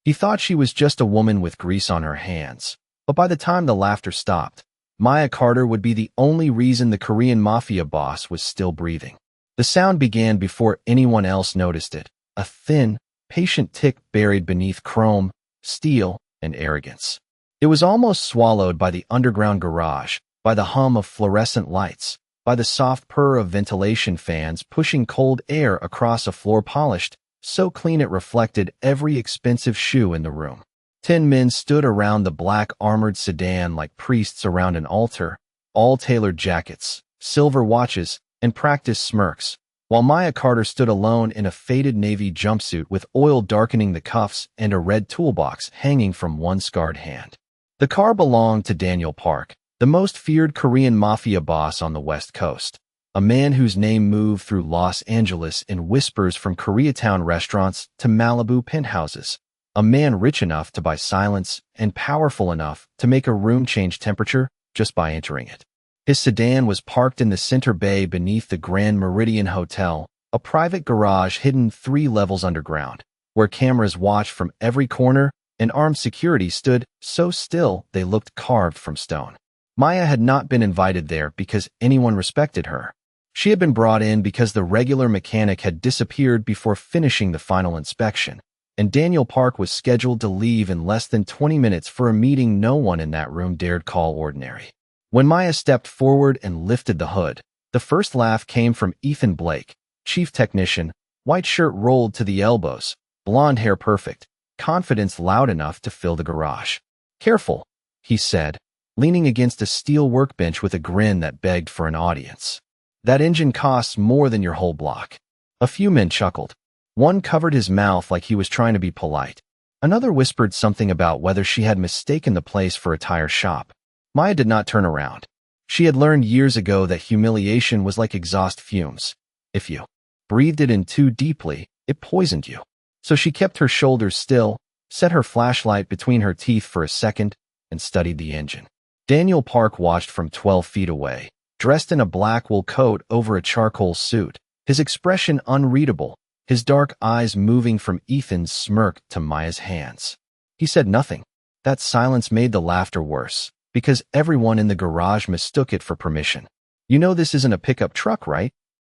He thought she was just a woman with grease on her hands. But by the time the laughter stopped, Maya Carter would be the only reason the Korean Mafia boss was still breathing. The sound began before anyone else noticed it. A thin, patient tick buried beneath chrome, steel, and arrogance. It was almost swallowed by the underground garage, by the hum of fluorescent lights, by the soft purr of ventilation fans pushing cold air across a floor polished so clean it reflected every expensive shoe in the room. 10 men stood around the black armored sedan like priests around an altar, all tailored jackets, silver watches, and practiced smirks, while Maya Carter stood alone in a faded navy jumpsuit with oil darkening the cuffs and a red toolbox hanging from one scarred hand. The car belonged to Daniel Park, the most feared Korean Mafia boss on the West Coast, a man whose name moved through Los Angeles in whispers from Koreatown restaurants to Malibu penthouses, a man rich enough to buy silence and powerful enough to make a room change temperature just by entering it. His sedan was parked in the center bay beneath the Grand Meridian Hotel, a private garage hidden 3 levels underground, where cameras watched from every corner and armed security stood so still they looked carved from stone. Maya had not been invited there because anyone respected her. She had been brought in because the regular mechanic had disappeared before finishing the final inspection, and Daniel Park was scheduled to leave in less than 20 minutes for a meeting no one in that room dared call ordinary. When Maya stepped forward and lifted the hood, the first laugh came from Ethan Blake, chief technician, white shirt rolled to the elbows, blonde hair perfect, confidence loud enough to fill the garage. "Careful," he said, leaning against a steel workbench with a grin that begged for an audience. "That engine costs more than your whole block." A few men chuckled. One covered his mouth like he was trying to be polite. Another whispered something about whether she had mistaken the place for a tire shop. Maya did not turn around. She had learned years ago that humiliation was like exhaust fumes. If you breathed it in too deeply, it poisoned you. So she kept her shoulders still, set her flashlight between her teeth for a second, and studied the engine. Daniel Park watched from 12 feet away, dressed in a black wool coat over a charcoal suit, his expression unreadable, his dark eyes moving from Ethan's smirk to Maya's hands. He said nothing. That silence made the laughter worse, because everyone in the garage mistook it for permission. "You know this isn't a pickup truck, right?"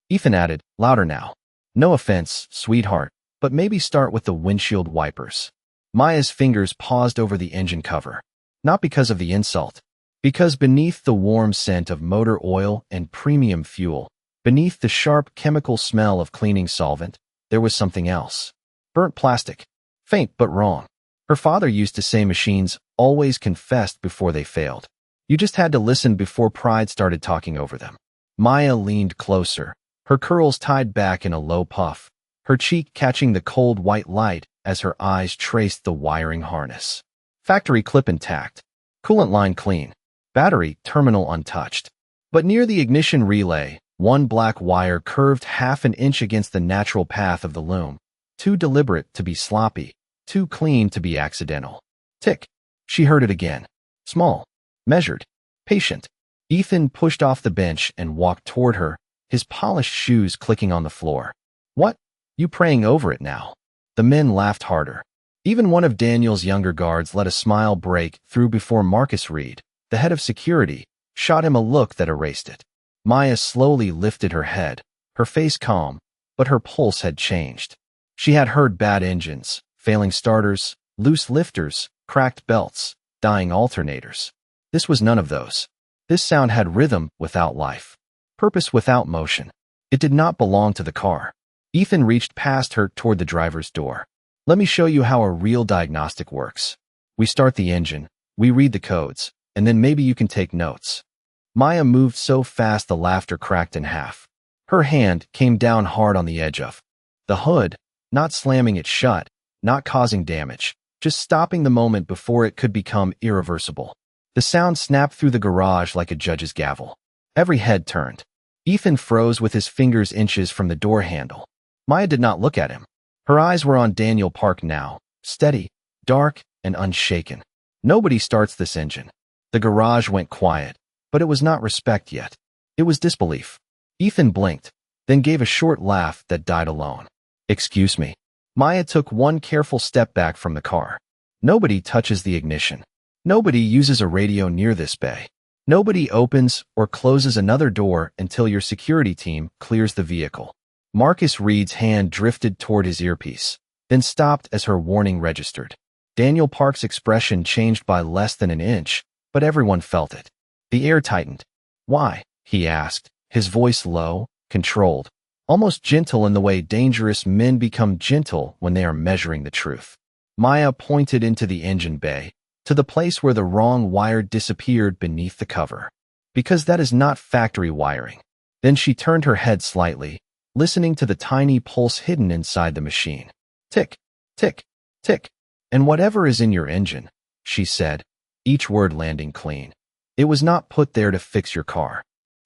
Ethan added, louder now. "No offense, sweetheart, but maybe start with the windshield wipers." Maya's fingers paused over the engine cover. Not because of the insult, because beneath the warm scent of motor oil and premium fuel, beneath the sharp chemical smell of cleaning solvent, there was something else. Burnt plastic. Faint but wrong. Her father used to say machines always confessed before they failed. You just had to listen before pride started talking over them. Maya leaned closer, her curls tied back in a low puff, her cheek catching the cold white light as her eyes traced the wiring harness. Factory clip intact. Coolant line clean. Battery terminal untouched. But near the ignition relay, one black wire curved half an inch against the natural path of the loom. Too deliberate to be sloppy, too clean to be accidental. Tick. She heard it again. Small. Measured. Patient. Ethan pushed off the bench and walked toward her, his polished shoes clicking on the floor. "What? You praying over it now?" The men laughed harder. Even one of Daniel's younger guards let a smile break through before Marcus Reed, the head of security, shot him a look that erased it. Maya slowly lifted her head, her face calm, but her pulse had changed. She had heard bad engines, failing starters, loose lifters, cracked belts, dying alternators. This was none of those. This sound had rhythm without life, purpose without motion. It did not belong to the car. Ethan reached past her toward the driver's door. "Let me show you how a real diagnostic works. We start the engine, we read the codes, and then maybe you can take notes." Maya moved so fast the laughter cracked in half. Her hand came down hard on the edge of the hood, not slamming it shut, not causing damage, just stopping the moment before it could become irreversible. The sound snapped through the garage like a judge's gavel. Every head turned. Ethan froze with his fingers inches from the door handle. Maya did not look at him. Her eyes were on Daniel Park now, steady, dark, and unshaken. Nobody starts this engine. The garage went quiet, but it was not respect yet. It was disbelief. Ethan blinked, then gave a short laugh that died alone. "Excuse me." Maya took one careful step back from the car. Nobody touches the ignition. Nobody uses a radio near this bay. Nobody opens or closes another door until your security team clears the vehicle. Marcus Reed's hand drifted toward his earpiece, then stopped as her warning registered. Daniel Park's expression changed by less than an inch, but everyone felt it. The air tightened. "Why?" he asked, his voice low, controlled, almost gentle in the way dangerous men become gentle when they are measuring the truth. Maya pointed into the engine bay, to the place where the wrong wire disappeared beneath the cover. "Because that is not factory wiring." Then she turned her head slightly, listening to the tiny pulse hidden inside the machine. "Tick, tick, tick. And whatever is in your engine," she said, each word landing clean. "It was not put there to fix your car."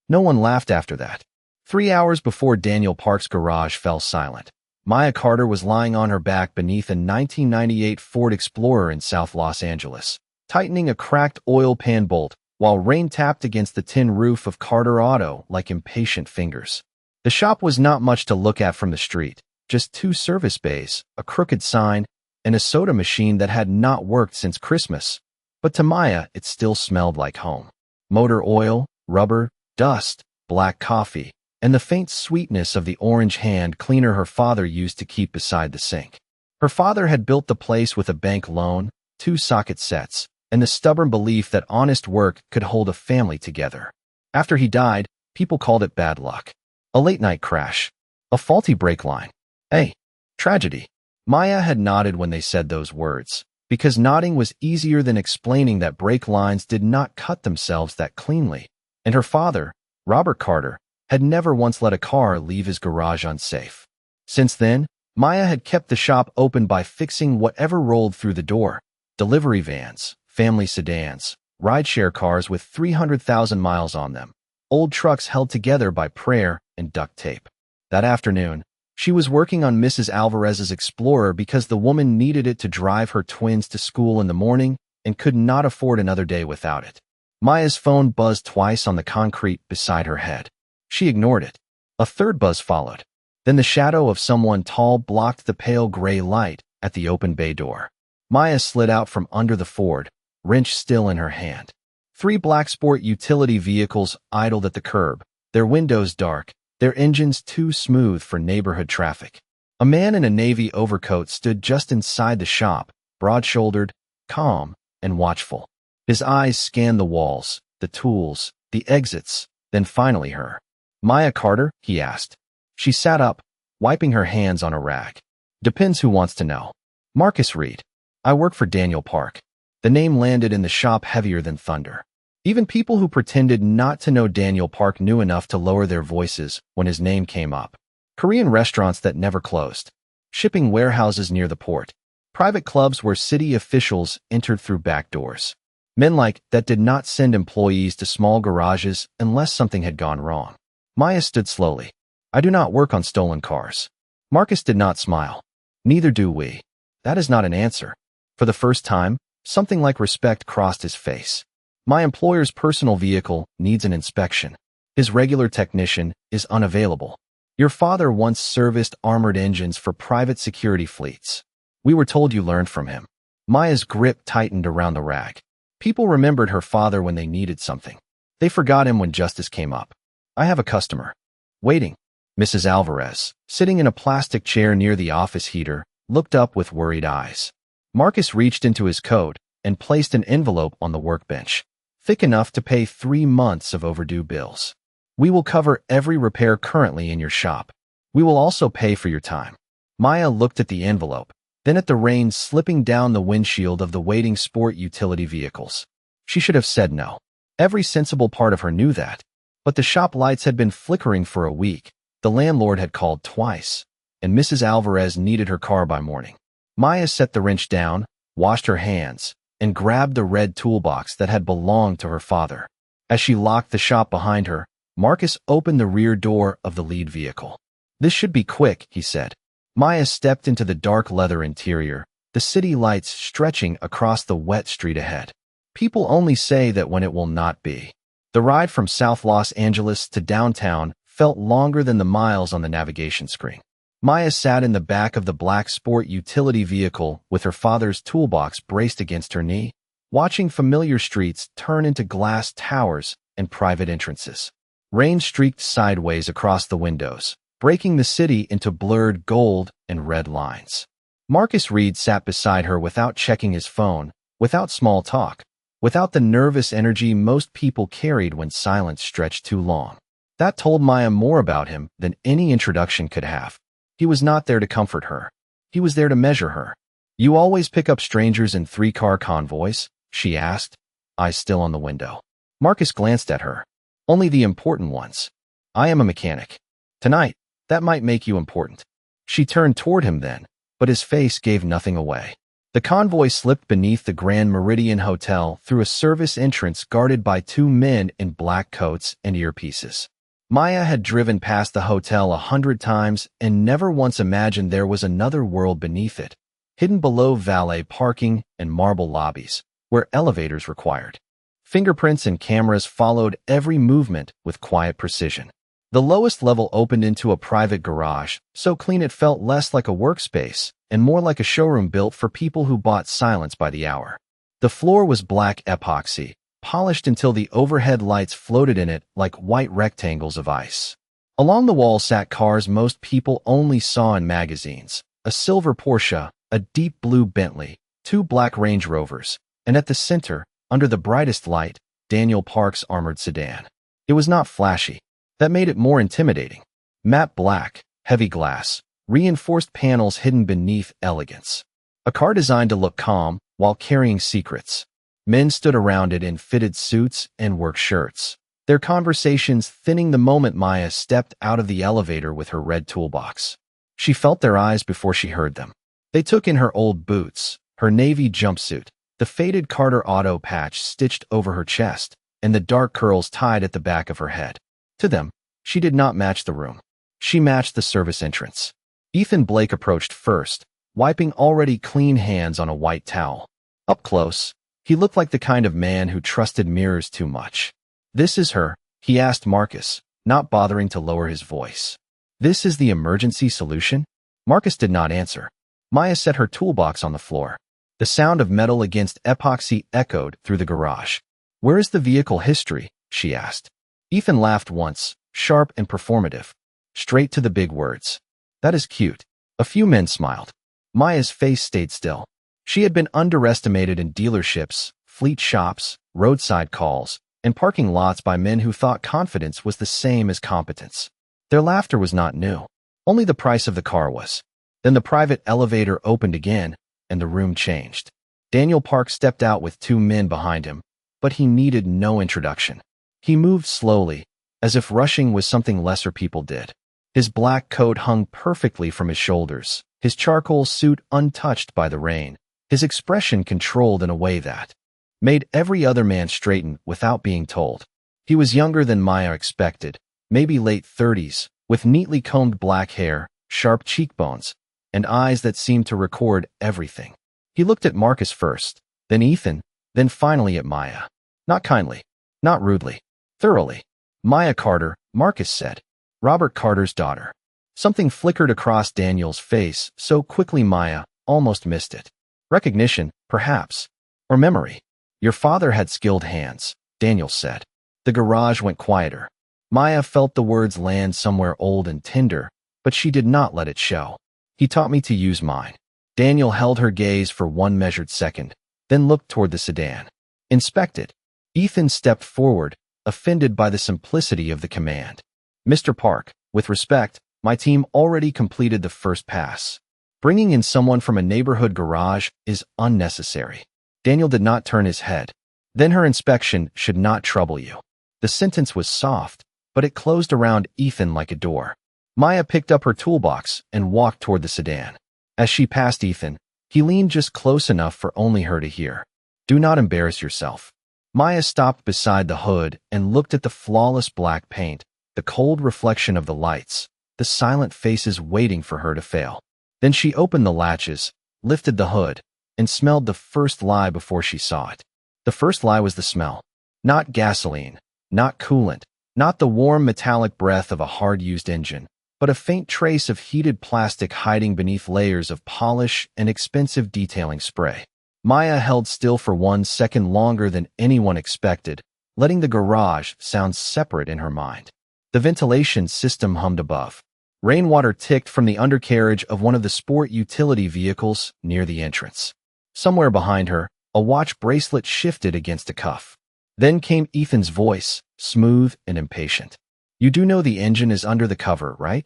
No one laughed after that. 3 hours before Daniel Park's garage fell silent, Maya Carter was lying on her back beneath a 1998 Ford Explorer in South Los Angeles, tightening a cracked oil pan bolt while rain tapped against the tin roof of Carter Auto like impatient fingers. The shop was not much to look at from the street, just 2 service bays, a crooked sign, and a soda machine that had not worked since Christmas. But to Maya, it still smelled like home. Motor oil, rubber, dust, black coffee, and the faint sweetness of the orange hand cleaner her father used to keep beside the sink. Her father had built the place with a bank loan, 2 socket sets, and the stubborn belief that honest work could hold a family together. After he died, people called it bad luck. A late-night crash. A faulty brake line. A tragedy. Maya had nodded when they said those words, because nodding was easier than explaining that brake lines did not cut themselves that cleanly. And her father, Robert Carter, had never once let a car leave his garage unsafe. Since then, Maya had kept the shop open by fixing whatever rolled through the door. Delivery vans, family sedans, rideshare cars with 300,000 miles on them, old trucks held together by prayer and duct tape. That afternoon, she was working on Mrs. Alvarez's Explorer because the woman needed it to drive her twins to school in the morning and could not afford another day without it. Maya's phone buzzed twice on the concrete beside her head. She ignored it. A third buzz followed. Then the shadow of someone tall blocked the pale gray light at the open bay door. Maya slid out from under the Ford, wrench still in her hand. 3 black sport utility vehicles idled at the curb, their windows dark, their engines too smooth for neighborhood traffic. A man in a navy overcoat stood just inside the shop, broad-shouldered, calm, and watchful. His eyes scanned the walls, the tools, the exits, then finally her. "Maya Carter?" he asked. She sat up, wiping her hands on a rag. "Depends who wants to know." "Marcus Reed. I work for Daniel Park." The name landed in the shop heavier than thunder. Even people who pretended not to know Daniel Park knew enough to lower their voices when his name came up. Korean restaurants that never closed. Shipping warehouses near the port. Private clubs where city officials entered through back doors. Men like that did not send employees to small garages unless something had gone wrong. Maya stood slowly. "I do not work on stolen cars." Marcus did not smile. "Neither do we." "That is not an answer." For the first time, something like respect crossed his face. "My employer's personal vehicle needs an inspection. His regular technician is unavailable. Your father once serviced armored engines for private security fleets. We were told you learned from him." Maya's grip tightened around the rag. People remembered her father when they needed something. They forgot him when justice came up. "I have a customer." "Waiting." Mrs. Alvarez, sitting in a plastic chair near the office heater, looked up with worried eyes. Marcus reached into his coat and placed an envelope on the workbench, thick enough to pay 3 months of overdue bills. "We will cover every repair currently in your shop. We will also pay for your time." Maya looked at the envelope, then at the rain slipping down the windshield of the waiting sport utility vehicles. She should have said no. Every sensible part of her knew that. But the shop lights had been flickering for a week, the landlord had called twice, and Mrs. Alvarez needed her car by morning. Maya set the wrench down, washed her hands, and grabbed the red toolbox that had belonged to her father. As she locked the shop behind her, Marcus opened the rear door of the lead vehicle. "This should be quick," he said. Maya stepped into the dark leather interior, the city lights stretching across the wet street ahead. People only say that when it will not be. The ride from South Los Angeles to downtown felt longer than the miles on the navigation screen. Maya sat in the back of the black sport utility vehicle with her father's toolbox braced against her knee, watching familiar streets turn into glass towers and private entrances. Rain streaked sideways across the windows, breaking the city into blurred gold and red lines. Marcus Reed sat beside her without checking his phone, without small talk, without the nervous energy most people carried when silence stretched too long. That told Maya more about him than any introduction could have. He was not there to comfort her. He was there to measure her. "You always pick up strangers in 3-car convoys?" she asked, eyes still on the window. Marcus glanced at her. "Only the important ones. I am a mechanic. Tonight, that might make you important." She turned toward him then, but his face gave nothing away. The convoy slipped beneath the Grand Meridian Hotel through a service entrance guarded by 2 men in black coats and earpieces. Maya had driven past the hotel 100 times and never once imagined there was another world beneath it, hidden below valet parking and marble lobbies, where elevators required. Fingerprints and cameras followed every movement with quiet precision. The lowest level opened into a private garage, so clean it felt less like a workspace and more like a showroom built for people who bought silence by the hour. The floor was black epoxy, polished until the overhead lights floated in it like white rectangles of ice. Along the wall sat cars most people only saw in magazines: a silver Porsche, a deep blue Bentley, 2 black Range Rovers, and at the center, under the brightest light, Daniel Park's armored sedan. It was not flashy. That made it more intimidating. Matte black, heavy glass, reinforced panels hidden beneath elegance. A car designed to look calm while carrying secrets. Men stood around it in fitted suits and work shirts, their conversations thinning the moment Maya stepped out of the elevator with her red toolbox. She felt their eyes before she heard them. They took in her old boots, her navy jumpsuit, the faded Carter Auto patch stitched over her chest, and the dark curls tied at the back of her head. To them, she did not match the room. She matched the service entrance. Ethan Blake approached first, wiping already clean hands on a white towel. Up close, he looked like the kind of man who trusted mirrors too much. "This is her?" he asked Marcus, not bothering to lower his voice. "This is the emergency solution?" Marcus did not answer. Maya set her toolbox on the floor. The sound of metal against epoxy echoed through the garage. "Where is the vehicle history?" she asked. Ethan laughed once, sharp and performative. Straight to the big words. "That is cute." A few men smiled. Maya's face stayed still. She had been underestimated in dealerships, fleet shops, roadside calls, and parking lots by men who thought confidence was the same as competence. Their laughter was not new. Only the price of the car was. Then the private elevator opened again, and the room changed. Daniel Park stepped out with 2 men behind him, but he needed no introduction. He moved slowly, as if rushing was something lesser people did. His black coat hung perfectly from his shoulders, his charcoal suit untouched by the rain, his expression controlled in a way that made every other man straighten without being told. He was younger than Maya expected, maybe late 30s, with neatly combed black hair, sharp cheekbones, and eyes that seemed to record everything. He looked at Marcus first, then Ethan, then finally at Maya. Not kindly, not rudely, thoroughly. "Maya Carter," Marcus said. "Robert Carter's daughter." Something flickered across Daniel's face so quickly Maya almost missed it. Recognition, perhaps, or memory. "Your father had skilled hands," Daniel said. The garage went quieter. Maya felt the words land somewhere old and tender, but she did not let it show. "He taught me to use mine." Daniel held her gaze for one measured second, then looked toward the sedan. "Inspect it." Ethan stepped forward, offended by the simplicity of the command. "Mr. Park, with respect, my team already completed the first pass. Bringing in someone from a neighborhood garage is unnecessary." Daniel did not turn his head. "Then her inspection should not trouble you." The sentence was soft, but it closed around Ethan like a door. Maya picked up her toolbox and walked toward the sedan. As she passed Ethan, he leaned just close enough for only her to hear. "Do not embarrass yourself." Maya stopped beside the hood and looked at the flawless black paint, the cold reflection of the lights, the silent faces waiting for her to fail. Then she opened the latches, lifted the hood, and smelled the first lie before she saw it. The first lie was the smell. Not gasoline, not coolant, not the warm metallic breath of a hard-used engine, but a faint trace of heated plastic hiding beneath layers of polish and expensive detailing spray. Maya held still for 1 second longer than anyone expected, letting the garage sound separate in her mind. The ventilation system hummed above. Rainwater ticked from the undercarriage of one of the sport utility vehicles near the entrance. Somewhere behind her, a watch bracelet shifted against a cuff. Then came Ethan's voice, smooth and impatient. "You do know the engine is under the cover, right?"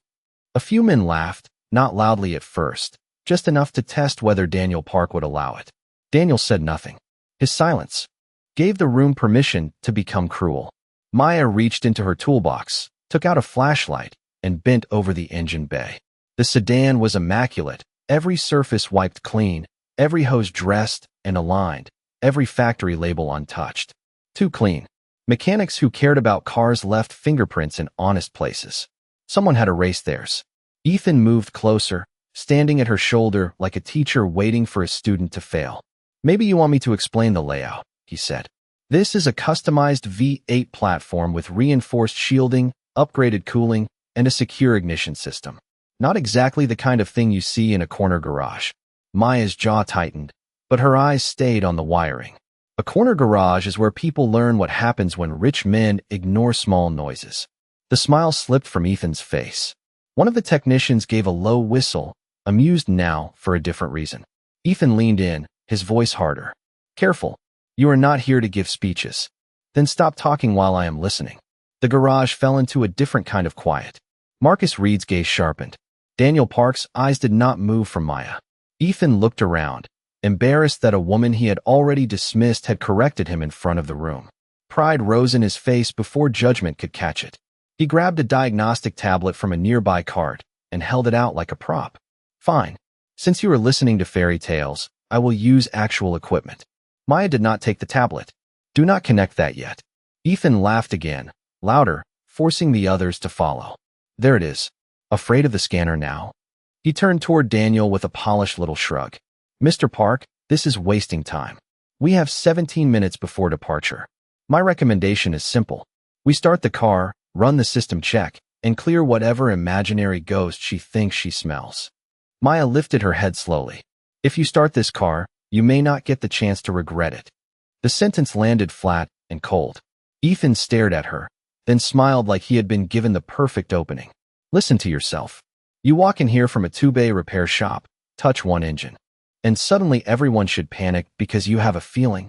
A few men laughed, not loudly at first, just enough to test whether Daniel Park would allow it. Daniel said nothing. His silence gave the room permission to become cruel. Maya reached into her toolbox, took out a flashlight, and bent over the engine bay. The sedan was immaculate, every surface wiped clean, every hose dressed and aligned, every factory label untouched. Too clean. Mechanics who cared about cars left fingerprints in honest places. Someone had erased theirs. Ethan moved closer, standing at her shoulder like a teacher waiting for a student to fail. "Maybe you want me to explain the layout," he said. "This is a customized V8 platform with reinforced shielding, upgraded cooling, and a secure ignition system. Not exactly the kind of thing you see in a corner garage." Maya's jaw tightened, but her eyes stayed on the wiring. A corner garage is where people learn what happens when rich men ignore small noises. The smile slipped from Ethan's face. One of the technicians gave a low whistle, amused now for a different reason. Ethan leaned in, his voice harder. "Careful. You are not here to give speeches. Then stop talking while I am listening." The garage fell into a different kind of quiet. Marcus Reed's gaze sharpened. Daniel Park's eyes did not move from Maya. Ethan looked around, embarrassed that a woman he had already dismissed had corrected him in front of the room. Pride rose in his face before judgment could catch it. He grabbed a diagnostic tablet from a nearby cart and held it out like a prop. "Fine. Since you are listening to fairy tales, I will use actual equipment." Maya did not take the tablet. "Do not connect that yet." Ethan laughed again, louder, forcing the others to follow. "There it is. Afraid of the scanner now?" He turned toward Daniel with a polished little shrug. "Mr. Park, this is wasting time. We have 17 minutes before departure. My recommendation is simple. We start the car, run the system check, and clear whatever imaginary ghost she thinks she smells." Maya lifted her head slowly. "If you start this car, you may not get the chance to regret it." The sentence landed flat and cold. Ethan stared at her, then smiled like he had been given the perfect opening. "Listen to yourself. You walk in here from a two-bay repair shop, touch one engine, and suddenly everyone should panic because you have a feeling."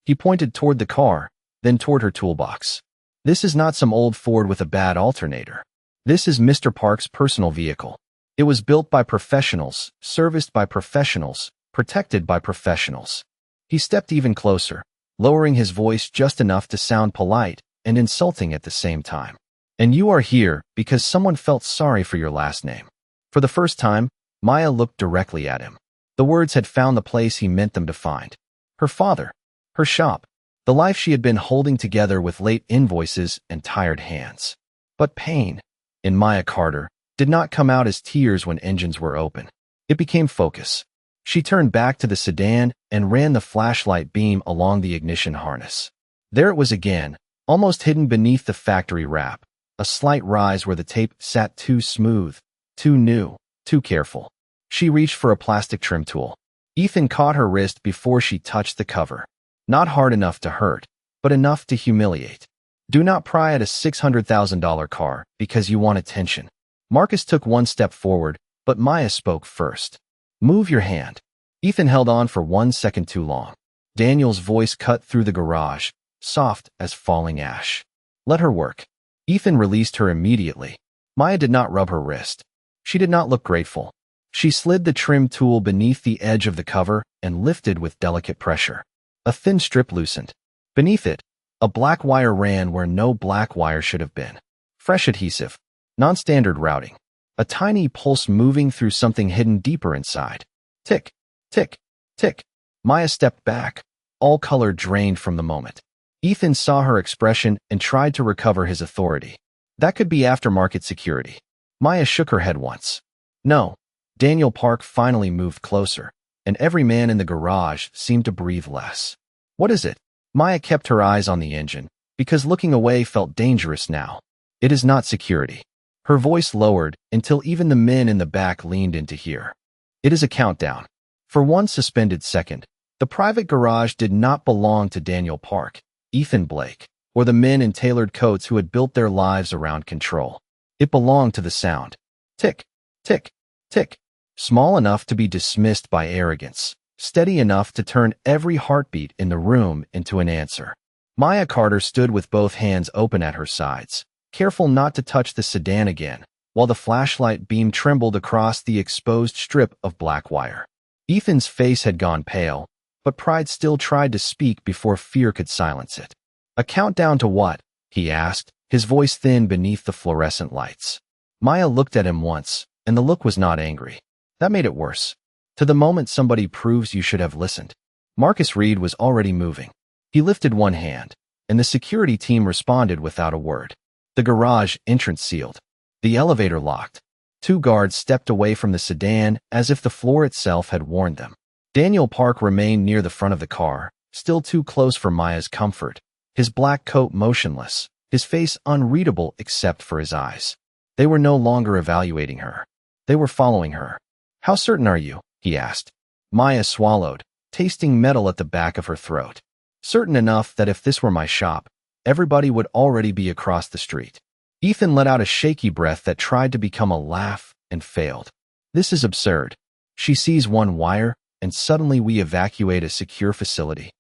He pointed toward the car, then toward her toolbox. "This is not some old Ford with a bad alternator. This is Mr. Park's personal vehicle. It was built by professionals, serviced by professionals, protected by professionals." He stepped even closer, lowering his voice just enough to sound polite and insulting at the same time. "And you are here because someone felt sorry for your last name." For the first time, Maya looked directly at him. The words had found the place he meant them to find. Her father, her shop, the life she had been holding together with late invoices and tired hands. But pain, in Maya Carter, did not come out as tears when engines were open. It became focus. She turned back to the sedan and ran the flashlight beam along the ignition harness. There it was again, almost hidden beneath the factory wrap, a slight rise where the tape sat too smooth, too new, too careful. She reached for a plastic trim tool. Ethan caught her wrist before she touched the cover. Not hard enough to hurt, but enough to humiliate. "Do not pry at a $600,000 car because you want attention." Marcus took one step forward, but Maya spoke first. "Move your hand." Ethan held on for 1 second too long. Daniel's voice cut through the garage, soft as falling ash. "Let her work." Ethan released her immediately. Maya did not rub her wrist. She did not look grateful. She slid the trim tool beneath the edge of the cover and lifted with delicate pressure. A thin strip loosened. Beneath it, a black wire ran where no black wire should have been. Fresh adhesive. Non-standard routing. A tiny pulse moving through something hidden deeper inside. Tick, tick, tick. Maya stepped back, all color drained from the moment. Ethan saw her expression and tried to recover his authority. That could be aftermarket security. Maya shook her head once. "No." Daniel Park finally moved closer, and every man in the garage seemed to breathe less. "What is it?" Maya kept her eyes on the engine, because looking away felt dangerous now. "It is not security." Her voice lowered until even the men in the back leaned in to hear. It is a countdown. For one suspended second, the private garage did not belong to Daniel Park, Ethan Blake, or the men in tailored coats who had built their lives around control. It belonged to the sound. Tick, tick, tick. Small enough to be dismissed by arrogance, steady enough to turn every heartbeat in the room into an answer. Maya Carter stood with both hands open at her sides, careful not to touch the sedan again, while the flashlight beam trembled across the exposed strip of black wire. Ethan's face had gone pale, but pride still tried to speak before fear could silence it. A countdown to what? He asked, his voice thin beneath the fluorescent lights. Maya looked at him once, and the look was not angry. That made it worse. To the moment somebody proves you should have listened. Marcus Reed was already moving. He lifted one hand, and the security team responded without a word. The garage entrance sealed. The elevator locked. 2 guards stepped away from the sedan as if the floor itself had warned them. Daniel Park remained near the front of the car, still too close for Maya's comfort, his black coat motionless, his face unreadable except for his eyes. They were no longer evaluating her. They were following her. How certain are you? He asked. Maya swallowed, tasting metal at the back of her throat. Certain enough that if this were my shop, everybody would already be across the street. Ethan let out a shaky breath that tried to become a laugh and failed. This is absurd. She sees one wire, and suddenly we evacuate a secure facility.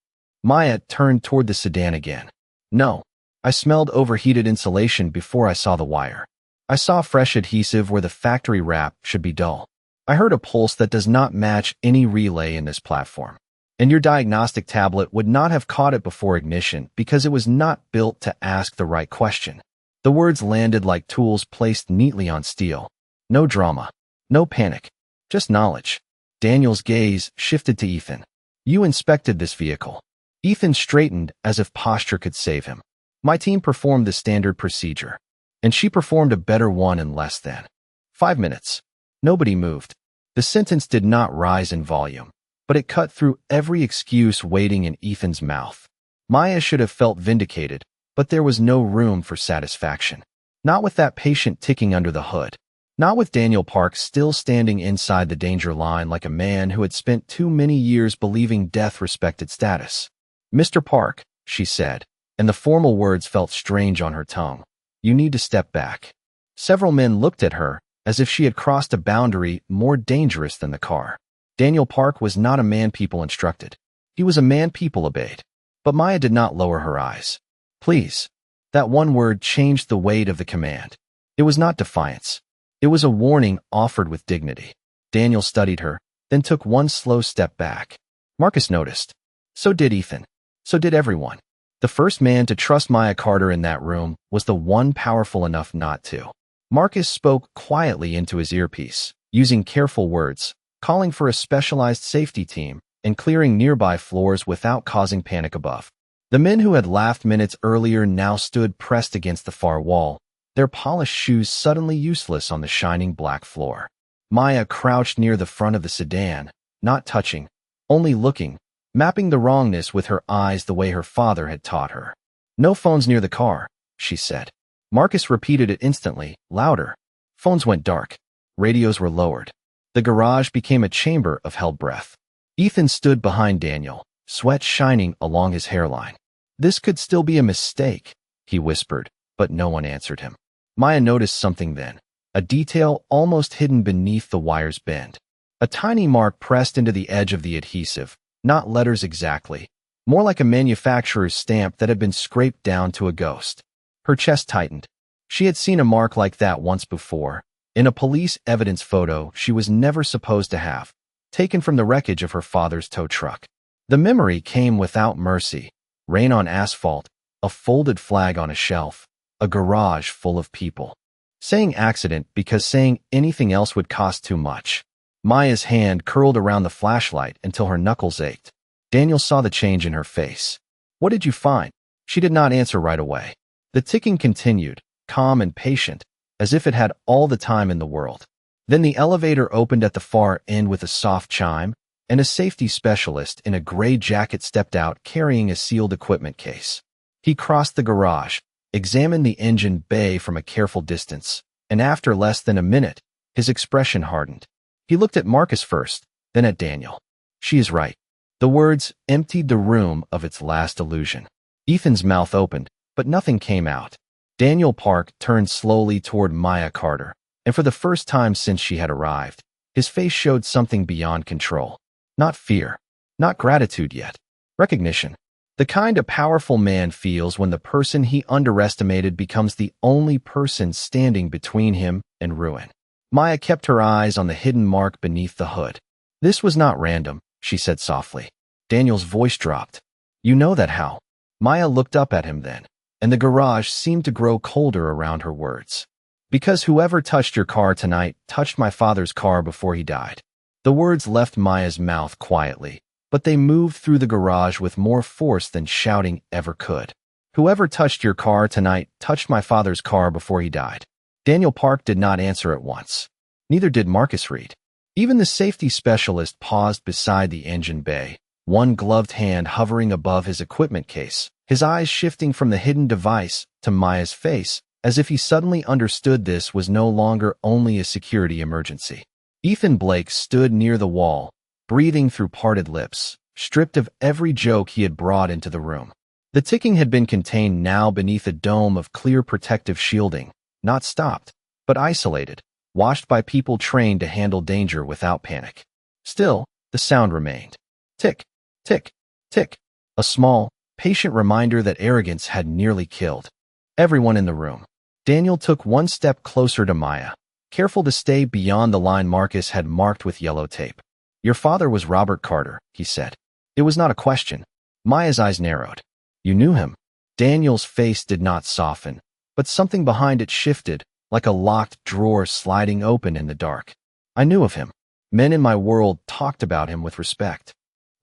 Maya turned toward the sedan again. No. I smelled overheated insulation before I saw the wire. I saw fresh adhesive where the factory wrap should be dull. I heard a pulse that does not match any relay in this platform. And your diagnostic tablet would not have caught it before ignition because it was not built to ask the right question. The words landed like tools placed neatly on steel. No drama. No panic. Just knowledge. Daniel's gaze shifted to Ethan. You inspected this vehicle. Ethan straightened as if posture could save him. My team performed the standard procedure, and she performed a better one in less than 5 minutes. Nobody moved. The sentence did not rise in volume, but it cut through every excuse waiting in Ethan's mouth. Maya should have felt vindicated, but there was no room for satisfaction. Not with that patient ticking under the hood. Not with Daniel Park still standing inside the danger line like a man who had spent too many years believing death respected status. Mr. Park, she said, and the formal words felt strange on her tongue. You need to step back. Several men looked at her, as if she had crossed a boundary more dangerous than the car. Daniel Park was not a man people instructed. He was a man people obeyed. But Maya did not lower her eyes. Please. That one word changed the weight of the command. It was not defiance. It was a warning offered with dignity. Daniel studied her, then took one slow step back. Marcus noticed. So did Ethan. So did everyone. The first man to trust Maya Carter in that room was the one powerful enough not to. Marcus spoke quietly into his earpiece, using careful words, calling for a specialized safety team, and clearing nearby floors without causing panic above. The men who had laughed minutes earlier now stood pressed against the far wall, their polished shoes suddenly useless on the shining black floor. Maya crouched near the front of the sedan, not touching, only looking, mapping the wrongness with her eyes the way her father had taught her. No phones near the car, she said. Marcus repeated it instantly, louder. Phones went dark. Radios were lowered. The garage became a chamber of held breath. Ethan stood behind Daniel, sweat shining along his hairline. This could still be a mistake, he whispered, but no one answered him. Maya noticed something then, a detail almost hidden beneath the wire's bend. A tiny mark pressed into the edge of the adhesive, not letters exactly, more like a manufacturer's stamp that had been scraped down to a ghost. Her chest tightened. She had seen a mark like that once before, in a police evidence photo she was never supposed to have, taken from the wreckage of her father's tow truck. The memory came without mercy, rain on asphalt, a folded flag on a shelf, a garage full of people. Saying accident because saying anything else would cost too much. Maya's hand curled around the flashlight until her knuckles ached. Daniel saw the change in her face. What did you find? She did not answer right away. The ticking continued, calm and patient, as if it had all the time in the world. Then the elevator opened at the far end with a soft chime, and a safety specialist in a gray jacket stepped out carrying a sealed equipment case. He crossed the garage, examined the engine bay from a careful distance, and after less than a minute, his expression hardened. He looked at Marcus first, then at Daniel. She is right. The words emptied the room of its last illusion. Ethan's mouth opened, but nothing came out. Daniel Park turned slowly toward Maya Carter, and for the first time since she had arrived, his face showed something beyond control. Not fear, not gratitude yet. Recognition. The kind a powerful man feels when the person he underestimated becomes the only person standing between him and ruin. Maya kept her eyes on the hidden mark beneath the hood. This was not random, she said softly. Daniel's voice dropped. You know that how? Maya looked up at him then, and the garage seemed to grow colder around her words. Because whoever touched your car tonight touched my father's car before he died. The words left Maya's mouth quietly, but they moved through the garage with more force than shouting ever could. Whoever touched your car tonight touched my father's car before he died. Daniel Park did not answer at once. Neither did Marcus Reed. Even the safety specialist paused beside the engine bay, one gloved hand hovering above his equipment case, his eyes shifting from the hidden device to Maya's face, as if he suddenly understood this was no longer only a security emergency. Ethan Blake stood near the wall, breathing through parted lips, stripped of every joke he had brought into the room. The ticking had been contained now beneath a dome of clear protective shielding, not stopped, but isolated, watched by people trained to handle danger without panic. Still, the sound remained. Tick, tick, tick. A small, patient reminder that arrogance had nearly killed everyone in the room. Daniel took one step closer to Maya, careful to stay beyond the line Marcus had marked with yellow tape. Your father was Robert Carter, he said. It was not a question. Maya's eyes narrowed. You knew him? Daniel's face did not soften, but something behind it shifted, like a locked drawer sliding open in the dark. I knew of him. Men in my world talked about him with respect.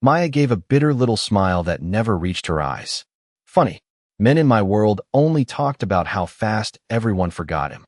Maya gave a bitter little smile that never reached her eyes. Funny. Men in my world only talked about how fast everyone forgot him.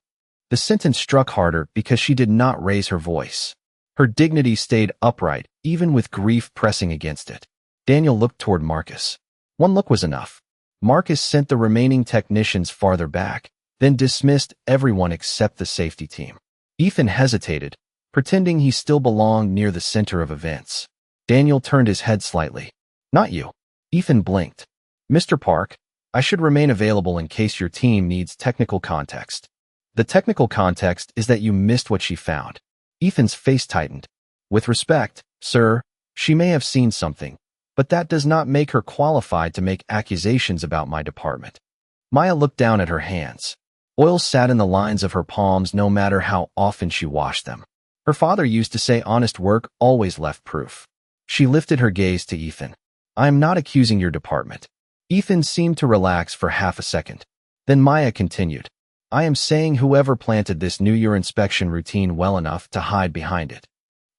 The sentence struck harder because she did not raise her voice. Her dignity stayed upright, even with grief pressing against it. Daniel looked toward Marcus. One look was enough. Marcus sent the remaining technicians farther back, then dismissed everyone except the safety team. Ethan hesitated, pretending he still belonged near the center of events. Daniel turned his head slightly. Not you. Ethan blinked. Mr. Park, I should remain available in case your team needs technical context. The technical context is that you missed what she found. Ethan's face tightened. With respect, sir, she may have seen something, but that does not make her qualified to make accusations about my department. Maya looked down at her hands. Oil sat in the lines of her palms no matter how often she washed them. Her father used to say honest work always left proof. She lifted her gaze to Ethan. I am not accusing your department. Ethan seemed to relax for half a second. Then Maya continued. I am saying whoever planted this New Year inspection routine well enough to hide behind it.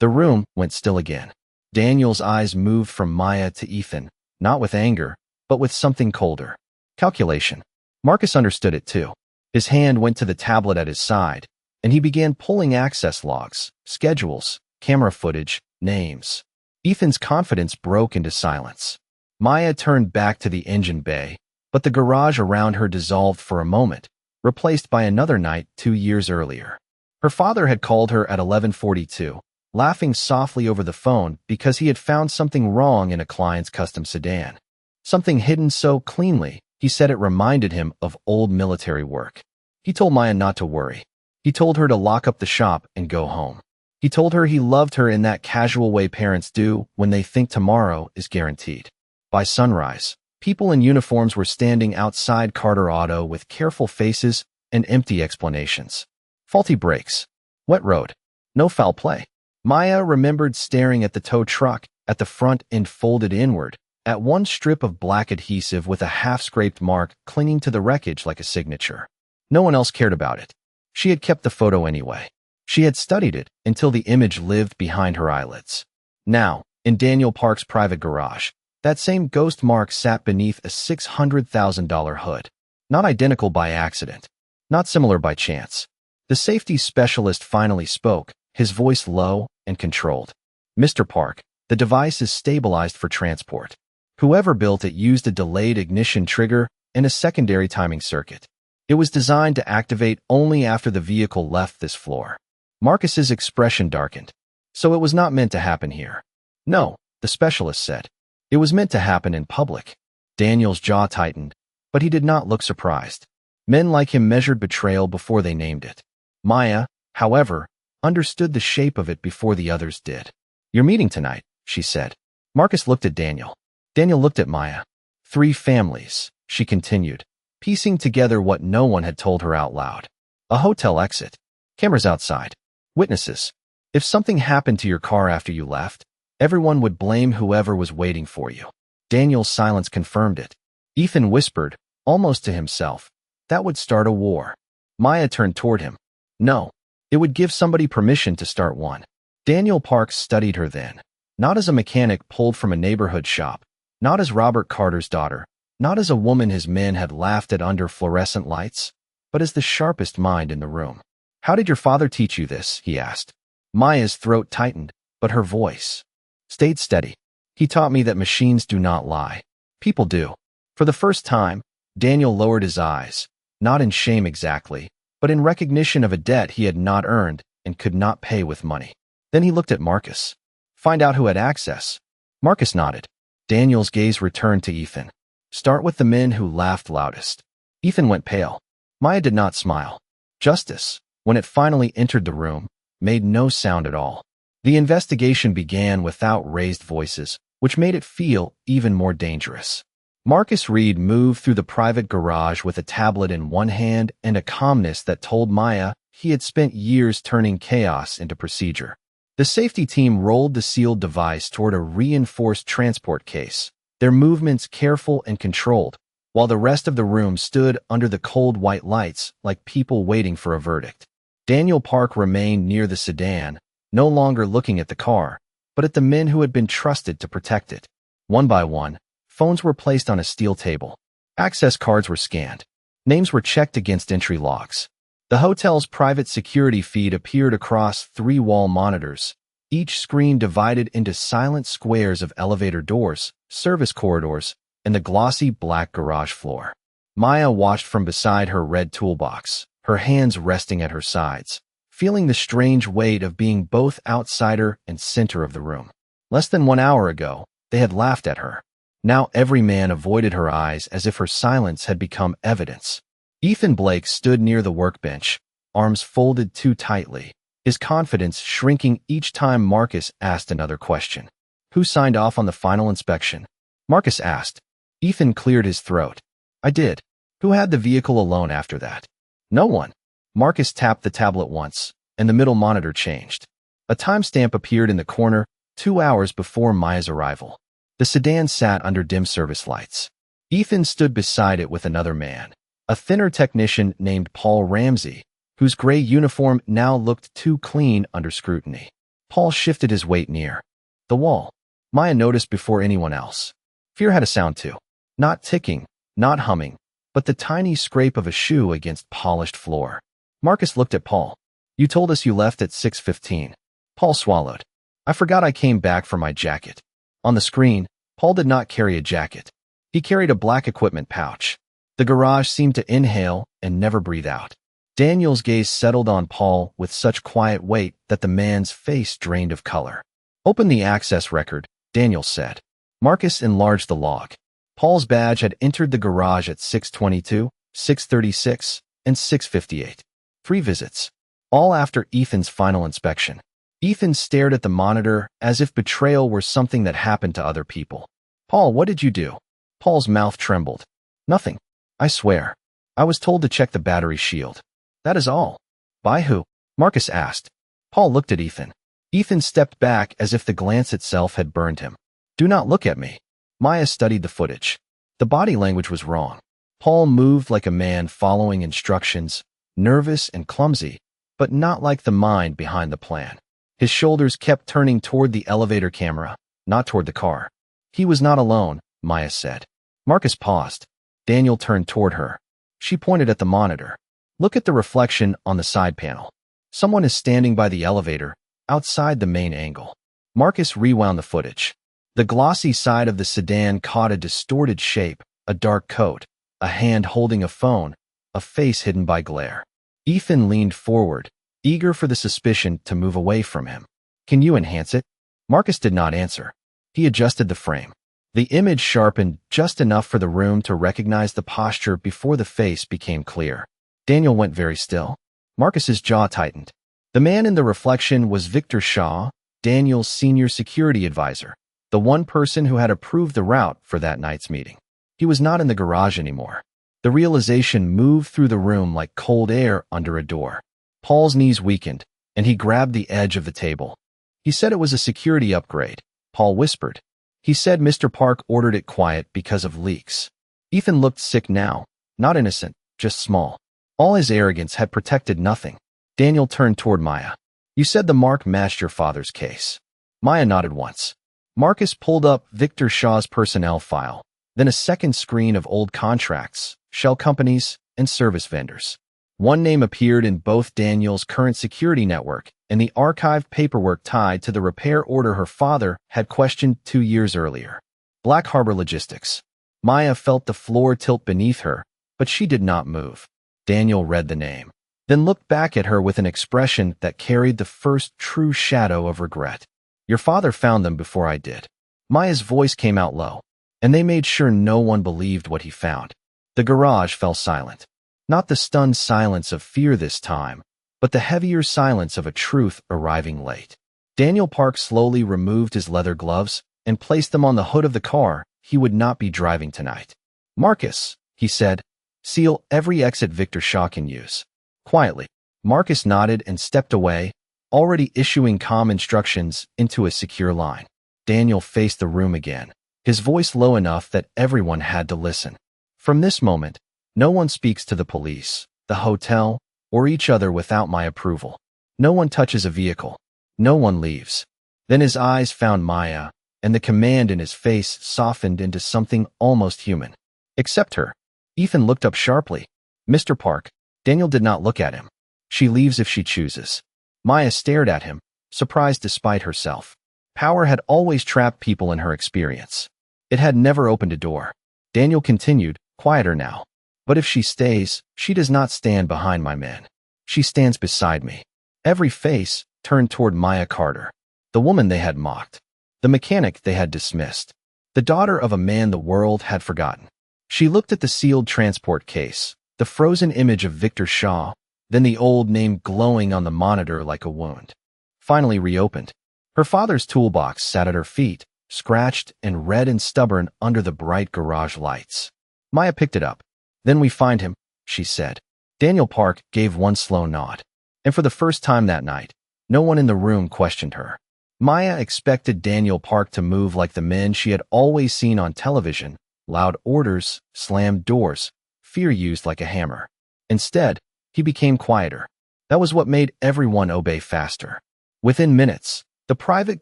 The room went still again. Daniel's eyes moved from Maya to Ethan, not with anger, but with something colder. Calculation. Marcus understood it too. His hand went to the tablet at his side, and he began pulling access logs, schedules, camera footage, names. Ethan's confidence broke into silence. Maya turned back to the engine bay, but the garage around her dissolved for a moment, replaced by another night 2 years earlier. Her father had called her at 11:42, laughing softly over the phone because he had found something wrong in a client's custom sedan. Something hidden so cleanly, he said it reminded him of old military work. He told Maya not to worry. He told her to lock up the shop and go home. He told her he loved her in that casual way parents do when they think tomorrow is guaranteed. By sunrise, people in uniforms were standing outside Carter Auto with careful faces and empty explanations. Faulty brakes. Wet road. No foul play. Maya remembered staring at the tow truck, at the front end folded inward, at one strip of black adhesive with a half-scraped mark clinging to the wreckage like a signature. No one else cared about it. She had kept the photo anyway. She had studied it until the image lived behind her eyelids. Now, in Daniel Park's private garage, that same ghost mark sat beneath a $600,000 hood. Not identical by accident. Not similar by chance. The safety specialist finally spoke, his voice low and controlled. Mr. Park, the device is stabilized for transport. Whoever built it used a delayed ignition trigger and a secondary timing circuit. It was designed to activate only after the vehicle left this floor. Marcus's expression darkened. So it was not meant to happen here. No, the specialist said. It was meant to happen in public. Daniel's jaw tightened, but he did not look surprised. Men like him measured betrayal before they named it. Maya, however, understood the shape of it before the others did. You're meeting tonight, she said. Marcus looked at Daniel. Daniel looked at Maya. 3 families, she continued, piecing together what no one had told her out loud. A hotel exit. Cameras outside. Witnesses. If something happened to your car after you left, everyone would blame whoever was waiting for you. Daniel's silence confirmed it. Ethan whispered, almost to himself, that would start a war. Maya turned toward him. No, it would give somebody permission to start one. Daniel Parks studied her then, not as a mechanic pulled from a neighborhood shop, not as Robert Carter's daughter, not as a woman his men had laughed at under fluorescent lights, but as the sharpest mind in the room. How did your father teach you this? He asked. Maya's throat tightened, but her voice stayed steady. He taught me that machines do not lie. People do. For the first time, Daniel lowered his eyes, not in shame exactly, but in recognition of a debt he had not earned and could not pay with money. Then he looked at Marcus. Find out who had access. Marcus nodded. Daniel's gaze returned to Ethan. Start with the men who laughed loudest. Ethan went pale. Maya did not smile. Justice, when it finally entered the room, made no sound at all. The investigation began without raised voices, which made it feel even more dangerous. Marcus Reed moved through the private garage with a tablet in one hand and a calmness that told Maya he had spent years turning chaos into procedure. The safety team rolled the sealed device toward a reinforced transport case, their movements careful and controlled, while the rest of the room stood under the cold white lights like people waiting for a verdict. Daniel Park remained near the sedan, no longer looking at the car, but at the men who had been trusted to protect it. One by one, phones were placed on a steel table. Access cards were scanned. Names were checked against entry logs. The hotel's private security feed appeared across 3 wall monitors, each screen divided into silent squares of elevator doors, service corridors, and the glossy black garage floor. Maya watched from beside her red toolbox, her hands resting at her sides, feeling the strange weight of being both outsider and center of the room. Less than 1 hour ago, they had laughed at her. Now every man avoided her eyes as if her silence had become evidence. Ethan Blake stood near the workbench, arms folded too tightly, his confidence shrinking each time Marcus asked another question. Who signed off on the final inspection? Marcus asked. Ethan cleared his throat. I did. Who had the vehicle alone after that? No one. Marcus tapped the tablet once, and the middle monitor changed. A timestamp appeared in the corner, 2 hours before Maya's arrival. The sedan sat under dim service lights. Ethan stood beside it with another man, a thinner technician named Paul Ramsey, whose gray uniform now looked too clean under scrutiny. Paul shifted his weight near the wall. Maya noticed before anyone else. Fear had a sound too. Not ticking, not humming, but the tiny scrape of a shoe against polished floor. Marcus looked at Paul. You told us you left at 6:15. Paul swallowed. I forgot I came back for my jacket. On the screen, Paul did not carry a jacket. He carried a black equipment pouch. The garage seemed to inhale and never breathe out. Daniel's gaze settled on Paul with such quiet weight that the man's face drained of color. Open the access record, Daniel said. Marcus enlarged the log. Paul's badge had entered the garage at 6:22, 6:36, and 6:58. 3 visits, all after Ethan's final inspection. Ethan stared at the monitor as if betrayal were something that happened to other people. Paul, what did you do? Paul's mouth trembled. Nothing. I swear. I was told to check the battery shield. That is all. By who? Marcus asked. Paul looked at Ethan. Ethan stepped back as if the glance itself had burned him. Do not look at me. Maya studied the footage. The body language was wrong. Paul moved like a man following instructions, nervous and clumsy, but not like the mind behind the plan. His shoulders kept turning toward the elevator camera, not toward the car. He was not alone, Maya said. Marcus paused. Daniel turned toward her. She pointed at the monitor. Look at the reflection on the side panel. Someone is standing by the elevator, outside the main angle. Marcus rewound the footage. The glossy side of the sedan caught a distorted shape, a dark coat, a hand holding a phone, a face hidden by glare. Ethan leaned forward, eager for the suspicion to move away from him. "Can you enhance it?" Marcus did not answer. He adjusted the frame. The image sharpened just enough for the room to recognize the posture before the face became clear. Daniel went very still. Marcus's jaw tightened. The man in the reflection was Victor Shaw, Daniel's senior security advisor, the one person who had approved the route for that night's meeting. He was not in the garage anymore. The realization moved through the room like cold air under a door. Paul's knees weakened, and he grabbed the edge of the table. "He said it was a security upgrade," Paul whispered. "He said Mr. Park ordered it quiet because of leaks." Ethan looked sick now, not innocent, just small. All his arrogance had protected nothing. Daniel turned toward Maya. "You said the mark matched your father's case." Maya nodded once. Marcus pulled up Victor Shaw's personnel file, then a second screen of old contracts, shell companies, and service vendors. One name appeared in both Daniel's current security network and the archived paperwork tied to the repair order her father had questioned 2 years earlier. Black Harbor Logistics. Maya felt the floor tilt beneath her, but she did not move. Daniel read the name, then looked back at her with an expression that carried the first true shadow of regret. "Your father found them before I did." Maya's voice came out low, and they made sure no one believed what he found. The garage fell silent. Not the stunned silence of fear this time, but the heavier silence of a truth arriving late. Daniel Park slowly removed his leather gloves and placed them on the hood of the car he would not be driving tonight. "Marcus," he said, "seal every exit Victor Shaw can use." Quietly, Marcus nodded and stepped away, already issuing calm instructions into a secure line. Daniel faced the room again, his voice low enough that everyone had to listen. "From this moment, no one speaks to the police, the hotel, or each other without my approval. No one touches a vehicle. No one leaves." Then his eyes found Maya, and the command in his face softened into something almost human. "Except her." Ethan looked up sharply. "Mr. Park." Daniel did not look at him. "She leaves if she chooses." Maya stared at him, surprised despite herself. Power had always trapped people in her experience. It had never opened a door. Daniel continued, quieter now. "But if she stays, she does not stand behind my men. She stands beside me." Every face turned toward Maya Carter, the woman they had mocked, the mechanic they had dismissed, the daughter of a man the world had forgotten. She looked at the sealed transport case, the frozen image of Victor Shaw, then the old name glowing on the monitor like a wound. Finally reopened. Her father's toolbox sat at her feet, scratched and red and stubborn under the bright garage lights. Maya picked it up. "Then we find him," she said. Daniel Park gave one slow nod. And for the first time that night, no one in the room questioned her. Maya expected Daniel Park to move like the men she had always seen on television, loud orders, slammed doors, fear used like a hammer. Instead, he became quieter. That was what made everyone obey faster. Within minutes, the private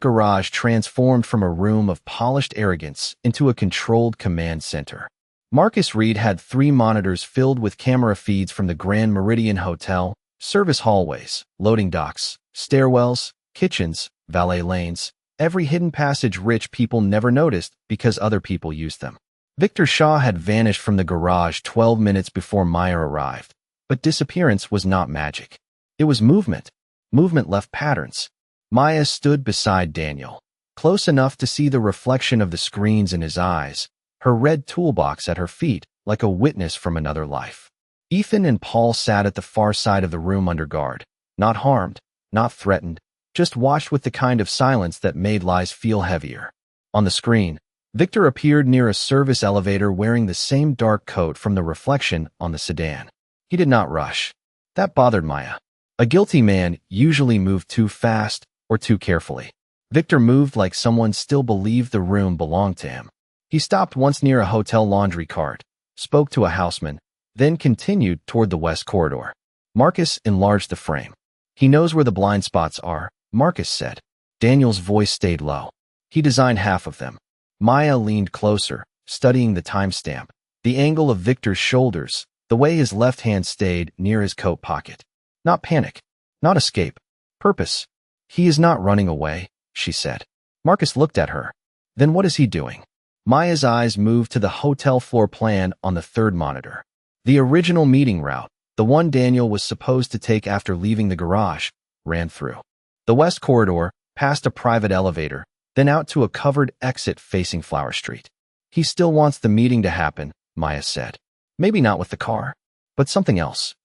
garage transformed from a room of polished arrogance into a controlled command center. Marcus Reed had 3 monitors filled with camera feeds from the Grand Meridian Hotel, service hallways, loading docks, stairwells, kitchens, valet lanes, every hidden passage rich people never noticed because other people used them. Victor Shaw had vanished from the garage 12 minutes before Maya arrived, but disappearance was not magic. It was movement. Movement left patterns. Maya stood beside Daniel, close enough to see the reflection of the screens in his eyes, her red toolbox at her feet like a witness from another life. Ethan and Paul sat at the far side of the room under guard, not harmed, not threatened, just watched with the kind of silence that made lies feel heavier. On the screen, Victor appeared near a service elevator wearing the same dark coat from the reflection on the sedan. He did not rush. That bothered Maya. A guilty man usually moved too fast or too carefully. Victor moved like someone still believed the room belonged to him. He stopped once near a hotel laundry cart, spoke to a houseman, then continued toward the west corridor. Marcus enlarged the frame. "He knows where the blind spots are," Marcus said. Daniel's voice stayed low. "He designed half of them." Maya leaned closer, studying the timestamp, the angle of Victor's shoulders, the way his left hand stayed near his coat pocket. Not panic, not escape, purpose. "He is not running away," she said. Marcus looked at her. "Then what is he doing?" Maya's eyes moved to the hotel floor plan on the third monitor. The original meeting route, the one Daniel was supposed to take after leaving the garage, ran through the west corridor, past a private elevator, then out to a covered exit facing Flower Street. He still wants the meeting to happen, Maya said. Maybe not with the car, but something else.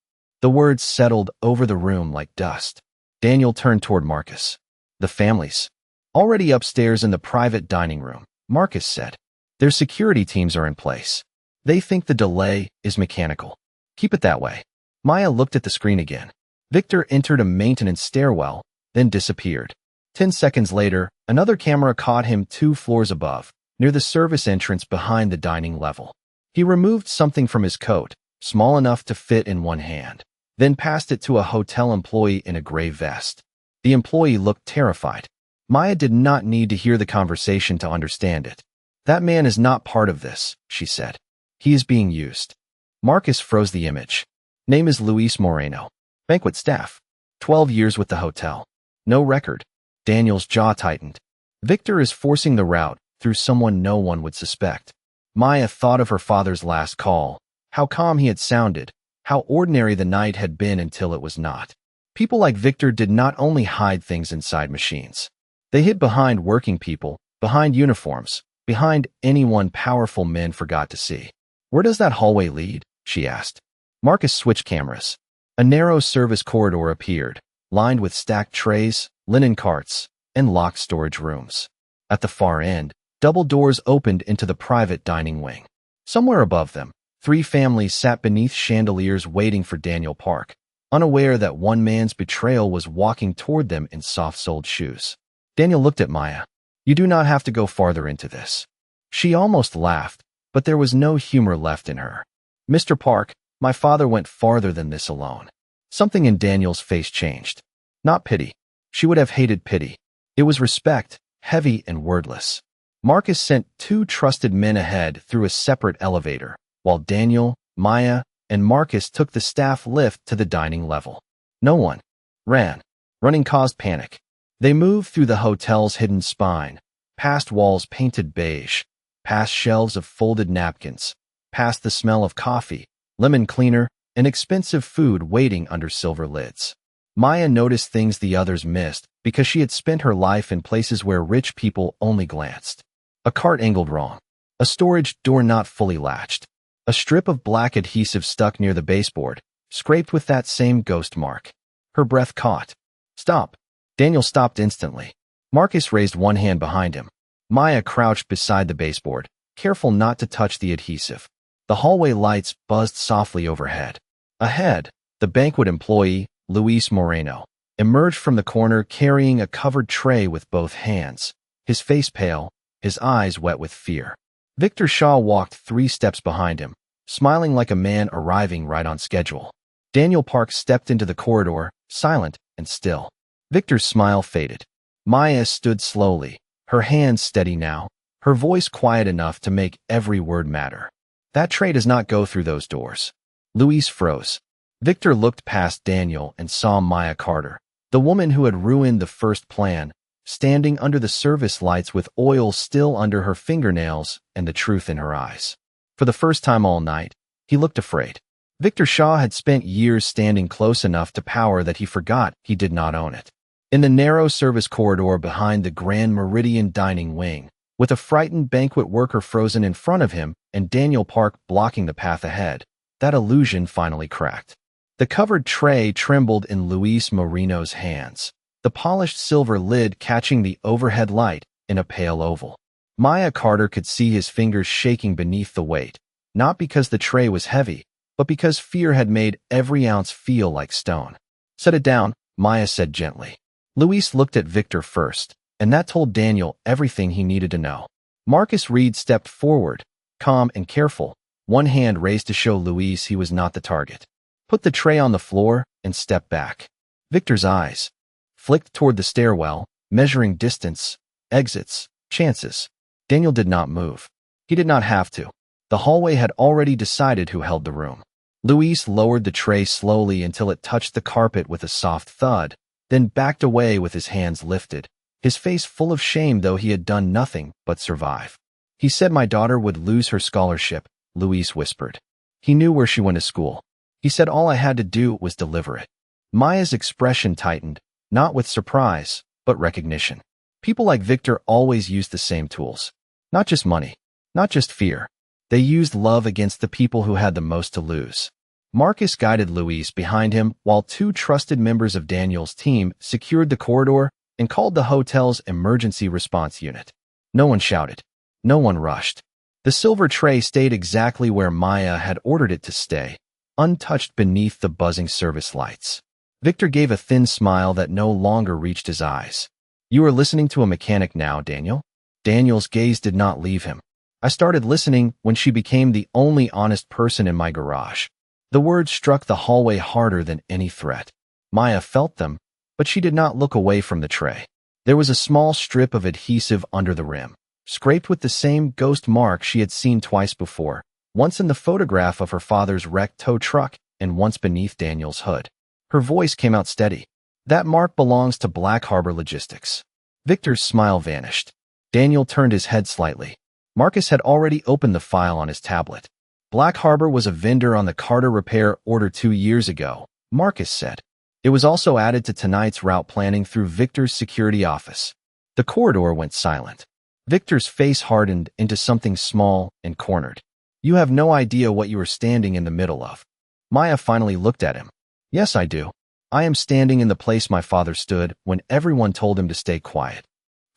The words settled over the room like dust. Daniel turned toward Marcus. The family's already upstairs in the private dining room, Marcus said. Their security teams are in place. They think the delay is mechanical. Keep it that way. Maya looked at the screen again. Victor entered a maintenance stairwell, then disappeared. 10 seconds later, another camera caught him 2 floors above, near the service entrance behind the dining level. He removed something from his coat, small enough to fit in one hand, then passed it to a hotel employee in a gray vest. The employee looked terrified. Maya did not need to hear the conversation to understand it. That man is not part of this, she said. He is being used. Marcus froze the image. Name is Luis Moreno. Banquet staff. 12 years with the hotel. No record. Daniel's jaw tightened. Victor is forcing the route through someone no one would suspect. Maya thought of her father's last call, how calm he had sounded, how ordinary the night had been until it was not. People like Victor did not only hide things inside machines. They hid behind working people, behind uniforms, behind anyone powerful men forgot to see. Where does that hallway lead? She asked. Marcus switched cameras. A narrow service corridor appeared, lined with stacked trays, linen carts, and locked storage rooms. At the far end, double doors opened into the private dining wing. Somewhere above them, 3 families sat beneath chandeliers waiting for Daniel Park, unaware that one man's betrayal was walking toward them in soft-soled shoes. Daniel looked at Maya. You do not have to go farther into this. She almost laughed, but there was no humor left in her. Mr. Park, my father went farther than this alone. Something in Daniel's face changed. Not pity. She would have hated pity. It was respect, heavy and wordless. Marcus sent 2 trusted men ahead through a separate elevator, while Daniel, Maya, and Marcus took the staff lift to the dining level. No one ran. Running caused panic. They moved through the hotel's hidden spine, past walls painted beige, past shelves of folded napkins, past the smell of coffee, lemon cleaner, and expensive food waiting under silver lids. Maya noticed things the others missed because she had spent her life in places where rich people only glanced. A cart angled wrong. A storage door not fully latched. A strip of black adhesive stuck near the baseboard, scraped with that same ghost mark. Her breath caught. Stop. Daniel stopped instantly. Marcus raised one hand behind him. Maya crouched beside the baseboard, careful not to touch the adhesive. The hallway lights buzzed softly overhead. Ahead, the banquet employee, Luis Moreno, emerged from the corner carrying a covered tray with both hands, his face pale, his eyes wet with fear. Victor Shaw walked 3 steps behind him, smiling like a man arriving right on schedule. Daniel Park stepped into the corridor, silent and still. Victor's smile faded. Maya stood slowly, her hands steady now, her voice quiet enough to make every word matter. That tray does not go through those doors. Luis froze. Victor looked past Daniel and saw Maya Carter, the woman who had ruined the first plan, standing under the service lights with oil still under her fingernails and the truth in her eyes. For the first time all night, he looked afraid. Victor Shaw had spent years standing close enough to power that he forgot he did not own it. In the narrow service corridor behind the Grand Meridian dining wing, with a frightened banquet worker frozen in front of him and Daniel Park blocking the path ahead, that illusion finally cracked. The covered tray trembled in Luis Moreno's hands, the polished silver lid catching the overhead light in a pale oval. Maya Carter could see his fingers shaking beneath the weight, not because the tray was heavy, but because fear had made every ounce feel like stone. Set it down, Maya said gently. Luis looked at Victor first, and that told Daniel everything he needed to know. Marcus Reed stepped forward, calm and careful, one hand raised to show Luis he was not the target. Put the tray on the floor and step back. Victor's eyes flicked toward the stairwell, measuring distance, exits, chances. Daniel did not move. He did not have to. The hallway had already decided who held the room. Luis lowered the tray slowly until it touched the carpet with a soft thud, then backed away with his hands lifted, his face full of shame though he had done nothing but survive. He said my daughter would lose her scholarship, Luis whispered. He knew where she went to school. He said all I had to do was deliver it. Maya's expression tightened, not with surprise, but recognition. People like Victor always used the same tools. Not just money, not just fear. They used love against the people who had the most to lose. Marcus guided Luis behind him while two trusted members of Daniel's team secured the corridor and called the hotel's emergency response unit. No one shouted. No one rushed. The silver tray stayed exactly where Maya had ordered it to stay, untouched beneath the buzzing service lights. Victor gave a thin smile that no longer reached his eyes. You are listening to a mechanic now, Daniel? Daniel's gaze did not leave him. I started listening when she became the only honest person in my garage. The words struck the hallway harder than any threat. Maya felt them, but she did not look away from the tray. There was a small strip of adhesive under the rim, scraped with the same ghost mark she had seen twice before, once in the photograph of her father's wrecked tow truck and once beneath Daniel's hood. Her voice came out steady. That mark belongs to Black Harbor Logistics. Victor's smile vanished. Daniel turned his head slightly. Marcus had already opened the file on his tablet. Black Harbor was a vendor on the Carter repair order 2 years ago, Marcus said. It was also added to tonight's route planning through Victor's security office. The corridor went silent. Victor's face hardened into something small and cornered. You have no idea what you are standing in the middle of. Maya finally looked at him. Yes, I do. I am standing in the place my father stood when everyone told him to stay quiet.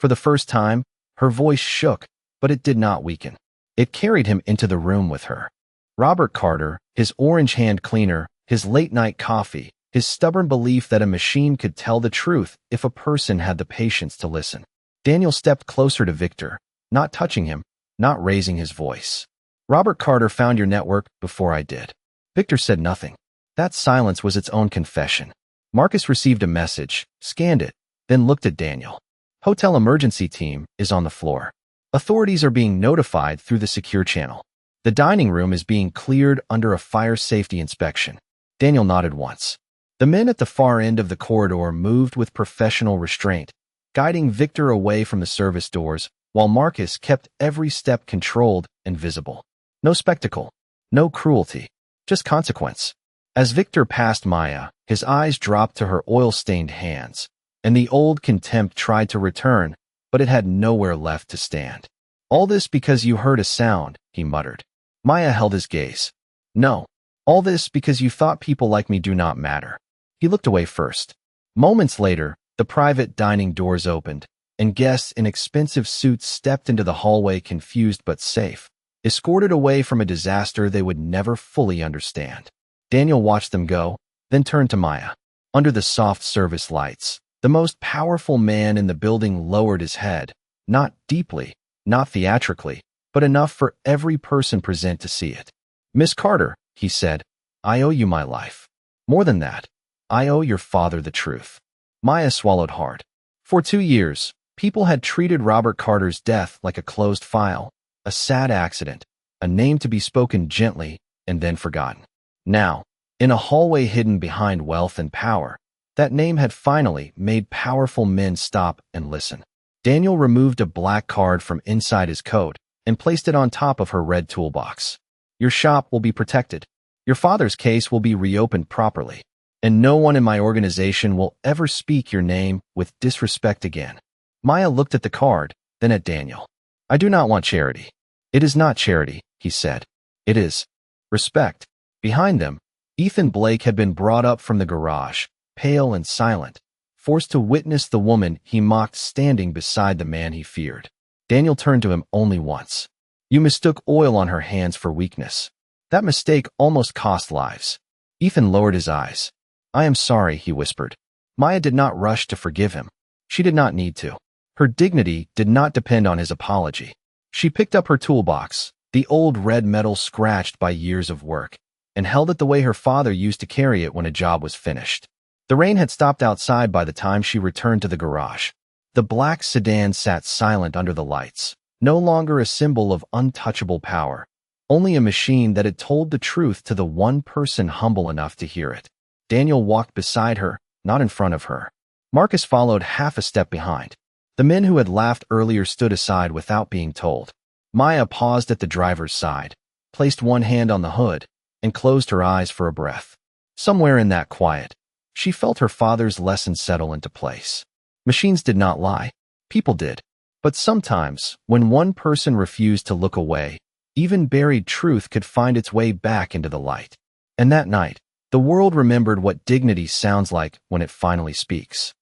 For the first time, her voice shook, but it did not weaken. It carried him into the room with her. Robert Carter, his orange hand cleaner, his late-night coffee, his stubborn belief that a machine could tell the truth if a person had the patience to listen. Daniel stepped closer to Victor, not touching him, not raising his voice. Robert Carter found your network before I did. Victor said nothing. That silence was its own confession. Marcus received a message, scanned it, then looked at Daniel. Hotel emergency team is on the floor. Authorities are being notified through the secure channel. The dining room is being cleared under a fire safety inspection. Daniel nodded once. The men at the far end of the corridor moved with professional restraint, guiding Victor away from the service doors, while Marcus kept every step controlled and visible. No spectacle, no cruelty, just consequence. As Victor passed Maya, his eyes dropped to her oil-stained hands, and the old contempt tried to return, but it had nowhere left to stand. All this because you heard a sound, he muttered. Maya held his gaze. No, all this because you thought people like me do not matter. He looked away first. Moments later, the private dining doors opened, and guests in expensive suits stepped into the hallway confused but safe, escorted away from a disaster they would never fully understand. Daniel watched them go, then turned to Maya. Under the soft service lights, the most powerful man in the building lowered his head, not deeply, not theatrically, but enough for every person present to see it. Miss Carter, he said, I owe you my life. More than that, I owe your father the truth. Maya swallowed hard. For 2 years, people had treated Robert Carter's death like a closed file, a sad accident, a name to be spoken gently and then forgotten. Now, in a hallway hidden behind wealth and power, that name had finally made powerful men stop and listen. Daniel removed a black card from inside his coat and placed it on top of her red toolbox. Your shop will be protected. Your father's case will be reopened properly. And no one in my organization will ever speak your name with disrespect again. Maya looked at the card, then at Daniel. I do not want charity. It is not charity, he said. It is respect. Behind them, Ethan Blake had been brought up from the garage, pale and silent, forced to witness the woman he mocked standing beside the man he feared. Daniel turned to him only once. You mistook oil on her hands for weakness. That mistake almost cost lives. Ethan lowered his eyes. I am sorry, he whispered. Maya did not rush to forgive him. She did not need to. Her dignity did not depend on his apology. She picked up her toolbox, the old red metal scratched by years of work, and held it the way her father used to carry it when a job was finished. The rain had stopped outside by the time she returned to the garage. The black sedan sat silent under the lights, no longer a symbol of untouchable power, only a machine that had told the truth to the one person humble enough to hear it. Daniel walked beside her, not in front of her. Marcus followed half a step behind. The men who had laughed earlier stood aside without being told. Maya paused at the driver's side, placed one hand on the hood, and closed her eyes for a breath. Somewhere in that quiet, she felt her father's lesson settle into place. Machines did not lie. People did. But sometimes, when one person refused to look away, even buried truth could find its way back into the light. And that night, the world remembered what dignity sounds like when it finally speaks.